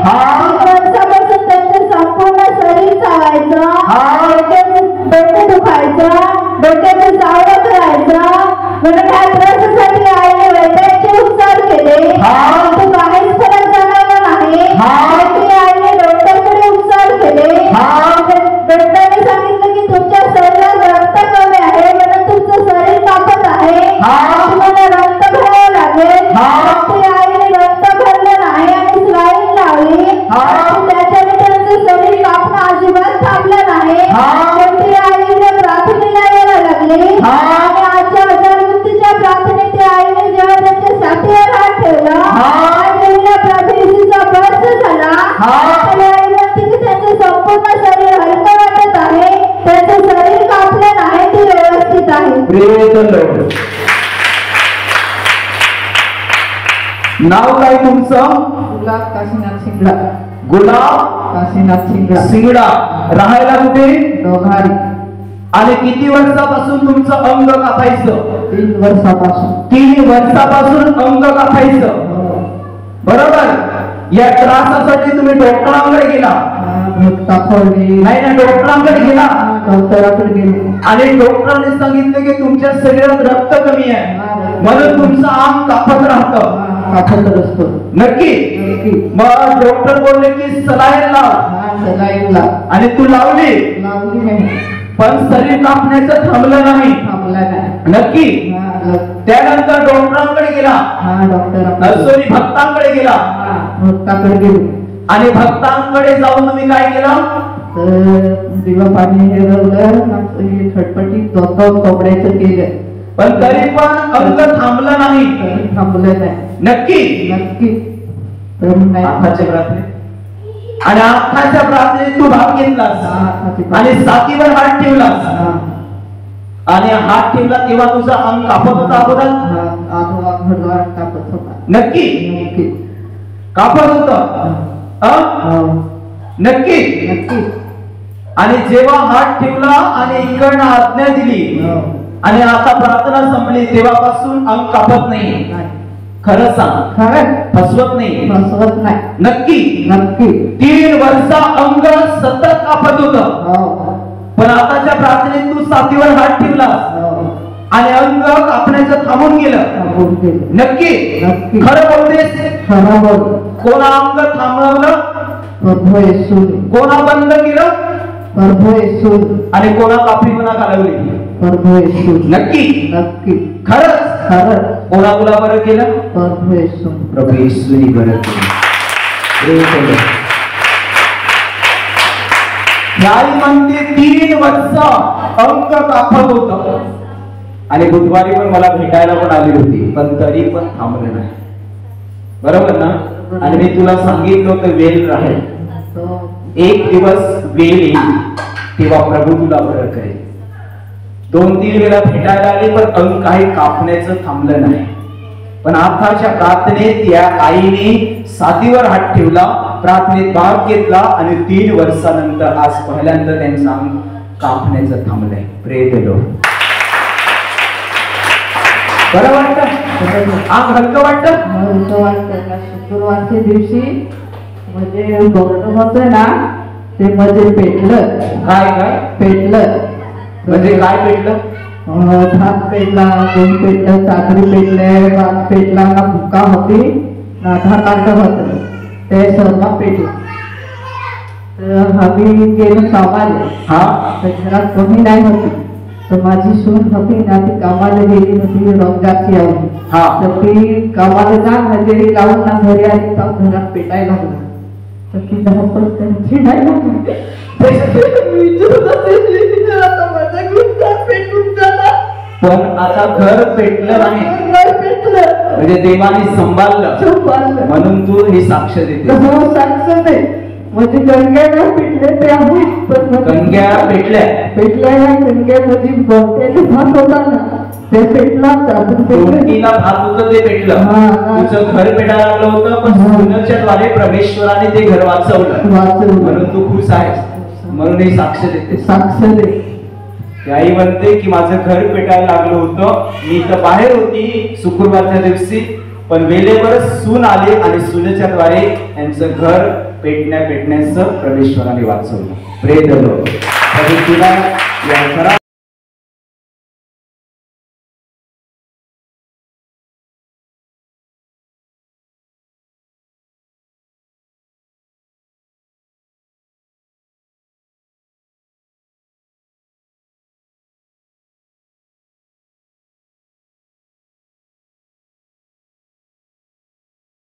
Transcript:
वर्षापासून त्यांचे संपूर्ण शरीर चावायचं, डोके दुखायचं, डोक्याचे चावत राहायचं. म्हणून ह्या त्रासासाठी आईने वैद्यांचे उपचार केले, परंतु काहीच फरक जाणवला नाही. आईने डॉक्टरकडे उपचार केले. डॉक्टरने सांगितलं की तुमच्या शरीरात रक्त कमी आहे, म्हणून तुमचं शरीर कापत आहे, तुम्हाला रक्त भरावं लागेल. आईने रक्त भरलं नाही आणि स्लाईन लावली. त्याच्याने त्यांचं शरीर कापणं अजिबात थांबलं नाही. शेवटी आईने प्रार्थनेला यायला लागली आणि आजच्या अजारवृत्तीच्या प्रार्थनेत आईने जेव्हा त्यांच्या छातीवर हात ठेवला आणि प्रभू येशूचा स्पर्श झाला, तर आई म्हणते की त्यांचे संपूर्ण शरीर हलकं वाटत आहे, त्यांचं शरीर कापलं नाही, ते व्यवस्थित आहे. नाव काय तुमचं? गुलाब काशीनाथ सिंगडा. गुलाब काशीनाथ सिंगडा. सिंगडा. राहायला कुठे? दोघारी. आणि किती वर्षापासून तुमचं अंग कापायचं? 3 वर्षापासून. 3 वर्षापासून अंग कापायचं, बरोबर? या त्रासासाठी तुम्ही डॉक्टरांकडे गेला? नाही ना, डॉक्टरांकडे गेला. डॉक्टरांकडे गेलो आणि डॉक्टरांनी सांगितलं की तुमच्या शरीरात रक्त कमी आहे, म्हणून तुमचं अंग कापत राहतं. नक्की? मग डॉक्टर बोलले की सलाईन लाव. आणि तू लावली, पण शरीर कापण्याचं थांबलं नाही. नक्की? त्यानंतर डॉक्टरांकडे गेला, सॉरी भक्तांकडे गेला. आणि भक्तांकडे जाऊन तुम्ही काय केलं? दिवा पाणी छटपटी कपड्याचं केलं, पण तरी पण अंग थांबलं नाही. नक्की? आणि आत्ताच्या प्रार्थनेत तू भाग घेतलास आणि छातीवर हात ठेवलास आणि हात ठेवला तेव्हा तुझा अंग कापत होता अगोदर? नक्की? कापत होत? नक्की? आणि जेव्हा हात ठेवला आणि इकडनं आज्ञा दिली आणि आता प्रार्थना संपली तेव्हापासून अंग कापत नाही. खरं सांग, खरं फसवत नाही? फसवत नाही. नक्की? 3 वर्ष अंग सतत कापत होत, पण आताच्या प्रार्थनेत तू छातीवर हात ठेवला आणि अंग कापण्याचं थांबून गेलं. नक्की? खरं बोलतेस? खरं बोल. कोणा अंग थांबवलं? प्रभू येशू. कोणा बंद केलं? प्रभू येशू. आणि कोणा कापीपणा घालवली? प्रभू येशू. नक्की? खरंच? कोणा तुला बरं केलं? प्रभू येशू. प्रभू येशूने बरं केलं. याही म्हणते 3 वर्ष अंग कापत होत आणि बुधवारी पण मला भेटायला पण आली होती, पण तरी पण थांबलं नाही. बरोबर ना? आणि मी तुला सांगितलं होतं वेळ राहील, एक दिवस वेळ येईल तेव्हा प्रभू तुला बरं करेल. 2-3 वेळा भेटायला आली पण अंग काही कापण्याचं थांबलं नाही. पण आताच्या प्रार्थनेत या आईने छातीवर हात ठेवला, प्रार्थनेत भाग घेतला आणि 3 वर्षानंतर आज पहिल्यांदा त्यांचं अंग कापण्याचं थांबलंय. Praise the Lord. बरं वाटतं? अंग हलकं वाटतं? हलकं वाटतं. शुक्रवारच्या दिवशी म्हणजे बोर्ड होतं ना, ते मध्ये पेटलं. काय पेटलं म्हणजे काय पेटलं? भात पेटला, दोन पेटलं, चाकरी पेटले, भात पेटला, ना भुका होती, ना आधार कार्ड होतं, ते सर्व पेटलं. तर आम्ही गेलो कामाला. तर घरात कोणी नाही होती, तर माझी सून होती ना, ती कामाला गेली होती रंगाची आवडी. तर ती कामाला जा हजेरी लावून ना घरी आली तर घरात पेटायला लागला. तर ती धावपळ त्यांची नाही लागली. पण आता घर पेटलं नाही, म्हणजे देवाने संभाळलं, म्हणून तू ही साक्ष देते. साक्ष दे. म्हणजे गंग्या पेटले ते आम्ही गंग्या पेटल्या गंग्यामध्ये बहुतेक भात होता ना, ते पेटला. तिला भात होतं ते पेटलं. तुझं घर पेटायला लागलं होतं, पण सुनेच्या द्वारे परमेश्वराने ते घर वाचवलं, म्हणून तू खुश आहेस, म्हणून ही साक्ष देते. साक्ष दे. आई म्हणते की माझं घर पेटायला लागलं होतं, मी तर बाहेर होती शुक्रवारच्या दिवशी, पण वेळेवर सून आले आणि सुनेच्या द्वारे यांचं घर पेटण्याचं परमेश्वराने वाचवलं. प्रेम प्रभू तुला या